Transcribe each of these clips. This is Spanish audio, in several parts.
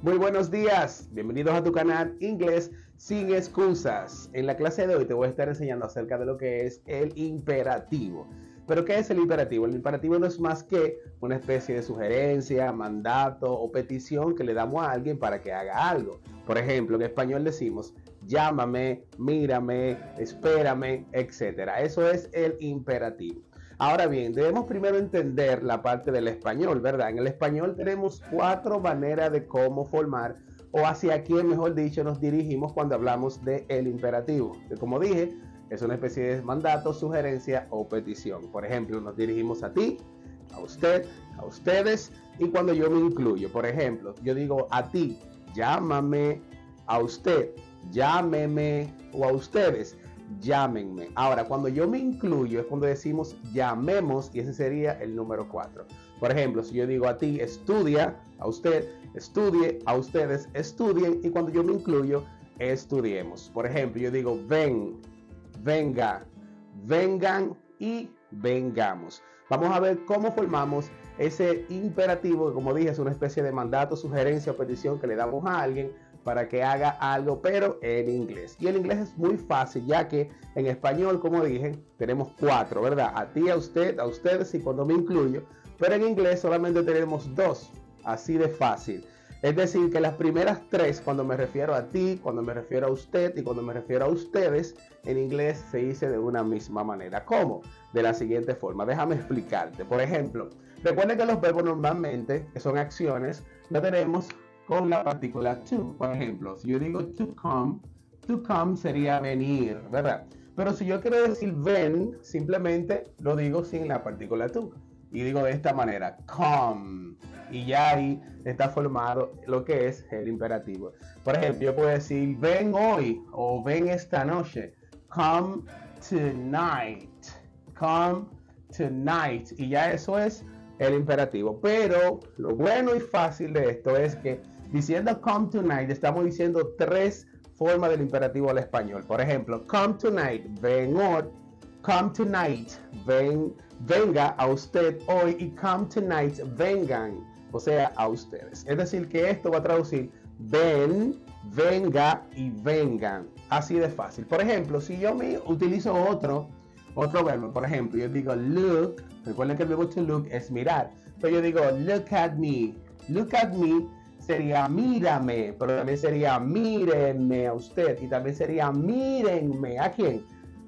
Muy buenos días, bienvenidos a tu canal Inglés sin excusas. En la clase de hoy te voy a estar enseñando acerca de lo que es el imperativo. ¿Pero qué es el imperativo? El imperativo no es más que una especie de sugerencia, mandato o petición que le damos a alguien para que haga algo. Por ejemplo, en español decimos llámame, mírame, espérame, etc. Eso es el imperativo. Ahora bien, debemos primero entender la parte del español, ¿verdad? En el español tenemos 4 maneras de cómo formar o hacia quién, mejor dicho, nos dirigimos cuando hablamos del imperativo. Que como dije, es una especie de mandato, sugerencia o petición. Por ejemplo, nos dirigimos a ti, a usted, a ustedes y cuando yo me incluyo. Por ejemplo, yo digo a ti, llámame, a usted, llámeme o a ustedes, llámenme. Ahora, cuando yo me incluyo es cuando decimos llamemos y ese sería el número 4. Por ejemplo, si yo digo a ti, estudia, a usted, estudie, a ustedes, estudien y cuando yo me incluyo, estudiemos. Por ejemplo, yo digo ven, venga, vengan y vengamos. Vamos a ver cómo formamos ese imperativo que, como dije, es una especie de mandato, sugerencia o petición que le damos a alguien para que haga algo, pero en inglés. Y el inglés es muy fácil, ya que en español, como dije, tenemos 4, ¿verdad? A ti, a usted, a ustedes y cuando me incluyo, pero en inglés solamente tenemos 2, así de fácil. Es decir, que las primeras 3, cuando me refiero a ti, cuando me refiero a usted y cuando me refiero a ustedes, en inglés se dice de una misma manera. ¿Cómo? De la siguiente forma. Déjame explicarte. Por ejemplo, recuerden que los verbos normalmente, que son acciones, lo tenemos con la partícula to. Por ejemplo, si yo digo to come sería venir, ¿verdad? Pero si yo quiero decir ven, simplemente lo digo sin la partícula to. Y digo de esta manera, come. Y ya ahí está formado lo que es el imperativo. Por ejemplo, yo puedo decir ven hoy o ven esta noche. Come tonight. Come tonight. Y ya eso es el imperativo. Pero lo bueno y fácil de esto es que diciendo come tonight estamos diciendo 3 formas del imperativo al español. Por ejemplo, come tonight, ven hoy. Come tonight, venga a usted hoy. Y come tonight, vengan, o sea, a ustedes. Es decir, que esto va a traducir ven, venga y vengan. Así de fácil. Por ejemplo, si yo me utilizo otro verbo, por ejemplo, yo digo look. Recuerden que el verbo to look es mirar. Pero yo digo look at me. Look at me sería mírame, pero también sería mírenme a usted. Y también sería mírenme. ¿A quién?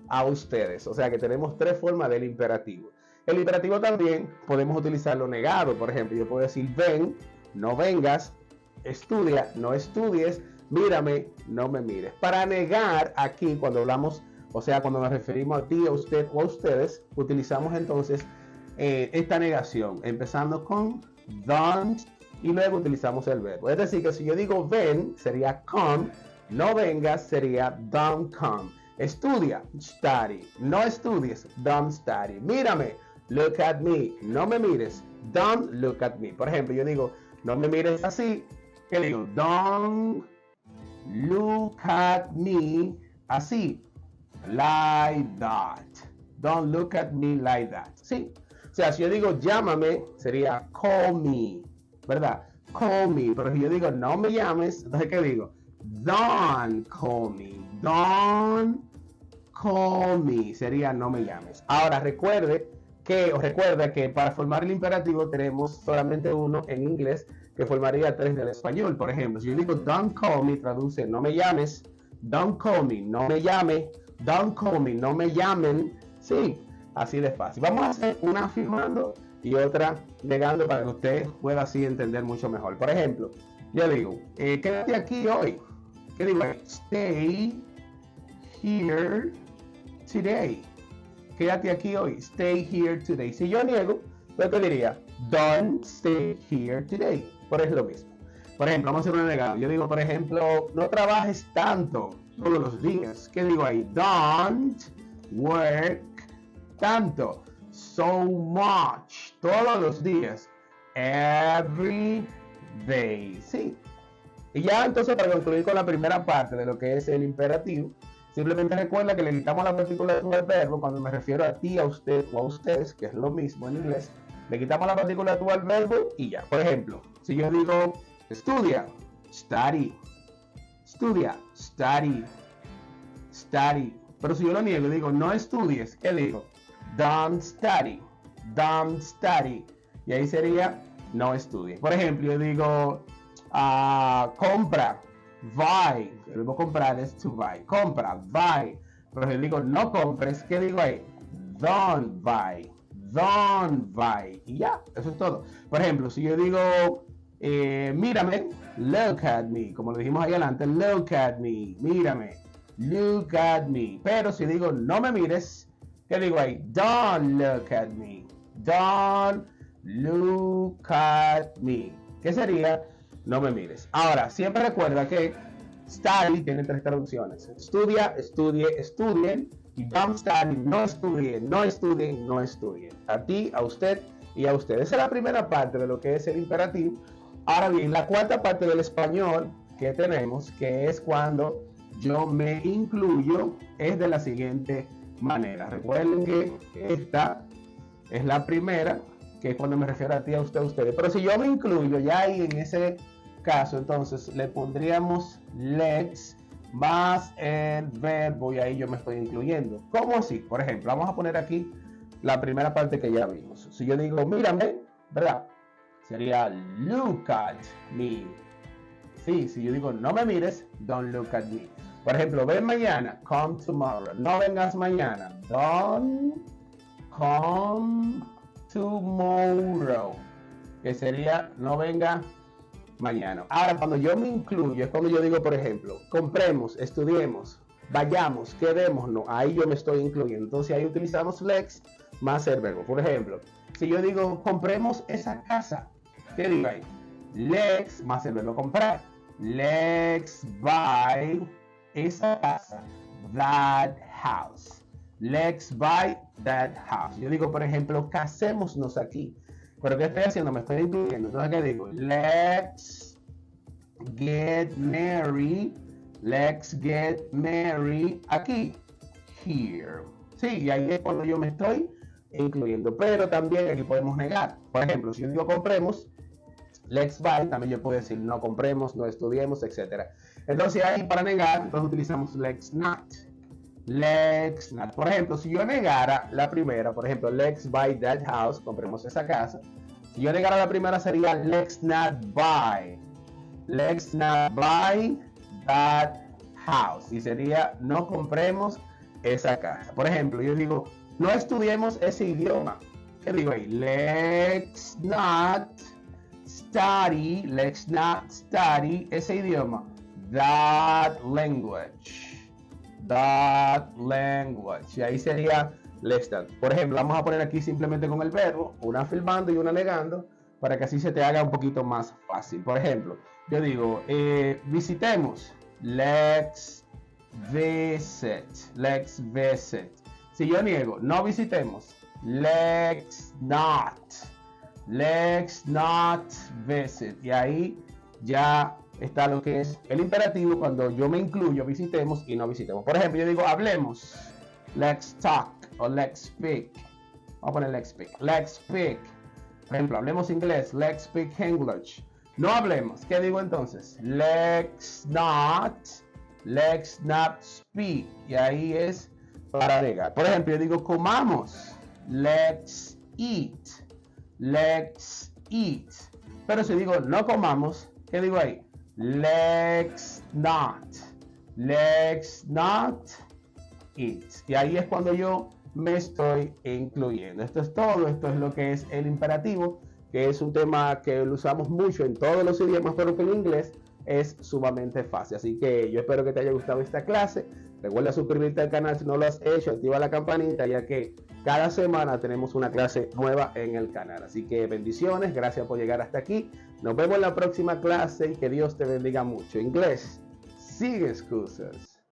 A ustedes. O sea que tenemos 3 formas del imperativo. El imperativo también podemos utilizarlo negado. Por ejemplo, yo puedo decir ven, no vengas, estudia, no estudies, mírame, no me mires. Para negar aquí, cuando hablamos, o sea, cuando nos referimos a ti, a usted o a ustedes, utilizamos entonces esta negación, empezando con don't y luego utilizamos el verbo. Es decir, que si yo digo ven, sería come, no vengas, sería don't come. Estudia, study, no estudies, don't study. Mírame, look at me, no me mires, don't look at me. Por ejemplo, yo digo, no me mires así, ¿qué digo? Don't look at me así, like that. Don't look at me like that. Sí, o sea, si yo digo llámame, sería call me, ¿verdad? Call me, pero si yo digo no me llames, entonces ¿qué digo? Don't call me. Don't call me. Sería no me llames. Ahora recuerda que para formar el imperativo tenemos solamente uno en inglés que formaría 3 del español. Por ejemplo, si yo digo don't call me, traduce no me llames. Don't call me, no me llame. Don't call me, no me llamen. Sí, así de fácil. Vamos a hacer una afirmando y otra negando para que usted pueda así entender mucho mejor. Por ejemplo, yo digo, quédate aquí hoy. ¿Qué digo? Stay here today. Quédate aquí hoy. Stay here today. Si yo niego, ¿qué diría? Don't stay here today. Por eso es lo mismo. Por ejemplo, vamos a hacer una negada. Yo digo, por ejemplo, no trabajes tanto todos los días. ¿Qué digo ahí? Don't work tanto. So much. Todos los días. Every day. Sí. Y ya entonces para concluir con la primera parte de lo que es el imperativo, simplemente recuerda que le quitamos la partícula al verbo cuando me refiero a ti, a usted o a ustedes, que es lo mismo en inglés. Le quitamos la partícula tú al verbo y ya. Por ejemplo, si yo digo estudia, study. Estudia, study, study. Pero si yo lo niego y digo, no estudies, ¿qué digo? Don't study, don't study. Y ahí sería, no estudies. Por ejemplo, yo digo, compra, buy. El verbo comprar es to buy. Compra, buy. Pero si digo, no compres, ¿qué digo ahí? Don't buy, don't buy. Y ya, eso es todo. Por ejemplo, si yo digo, mírame, look at me. Como lo dijimos ahí adelante, look at me, mírame. Look at me. Pero si digo no me mires, ¿qué digo ahí? Don't look at me. Don't look at me. ¿Qué sería? No me mires. Ahora, siempre recuerda que study tiene tres traducciones. Estudia, estudie, estudien. Y don't study, no estudien, no estudien, no estudien. A ti, a usted y a usted. Esa es la primera parte de lo que es el imperativo. Ahora bien, la cuarta parte del español que tenemos, que es cuando yo me incluyo, es de la siguiente manera. Recuerden que esta es la primera, que es cuando me refiero a ti, a usted, a ustedes. Pero si yo me incluyo, ya ahí en ese caso, entonces le pondríamos let's más el verbo y ahí yo me estoy incluyendo. ¿Cómo así? Por ejemplo, vamos a poner aquí la primera parte que ya vimos. Si yo digo, mírame, ¿verdad? Sería look at me. Sí, si yo digo, no me mires, don't look at me. Por ejemplo, ven mañana, come tomorrow. No vengas mañana, don't come tomorrow. Que sería, no venga mañana. Ahora, cuando yo me incluyo, es cuando yo digo, por ejemplo, compremos, estudiemos, vayamos, quedémonos. Ahí yo me estoy incluyendo. Entonces ahí utilizamos let's más el verbo. Por ejemplo, si yo digo, compremos esa casa, ¿qué digo ahí? Let's más el verbo comprar. Let's buy esa casa, that house. Let's buy that house. Yo digo, por ejemplo, casémonos aquí. ¿Pero qué estoy haciendo? Me estoy incluyendo. Entonces, ¿qué digo? Let's get married. Let's get married aquí. Here. Sí, y ahí es cuando yo me estoy incluyendo. Pero también aquí podemos negar. Por ejemplo, si yo digo compremos, let's buy, también yo puedo decir no compremos, no estudiemos, etc. Entonces ahí para negar, entonces utilizamos let's not. Let's not. Por ejemplo, si yo negara la primera, por ejemplo, let's buy that house, compremos esa casa. Si yo negara la primera sería let's not buy. Let's not buy that house. Y sería no compremos esa casa. Por ejemplo, yo digo, no estudiemos ese idioma. ¿Qué digo ahí? Let's not study ese idioma. That language. Y ahí sería let's not. Por ejemplo, vamos a poner aquí simplemente con el verbo, una afirmando y una negando, para que así se te haga un poquito más fácil. Por ejemplo, yo digo, visitemos. Let's visit. Si yo niego, no visitemos. Let's not visit. Y ahí ya está lo que es el imperativo cuando yo me incluyo, visitemos y no visitemos. Por ejemplo, yo digo hablemos, let's talk o let's speak. Vamos a poner let's speak. Let's speak. Por ejemplo, hablemos inglés, let's speak English. No hablemos. ¿Qué digo entonces? Let's not speak. Y ahí es para negar. Por ejemplo, yo digo comamos, let's eat. Pero si digo no comamos, ¿qué digo ahí? Let's not eat. Y ahí es cuando yo me estoy incluyendo. Esto es todo. Esto es lo que es el imperativo, que es un tema que lo usamos mucho en todos los idiomas, pero que en inglés es sumamente fácil. Así que yo espero que te haya gustado esta clase. Recuerda suscribirte al canal si no lo has hecho, activa la campanita, ya que cada semana tenemos una clase nueva en el canal. Así que bendiciones, gracias por llegar hasta aquí. Nos vemos en la próxima clase y que Dios te bendiga mucho. Inglés, sin excusas.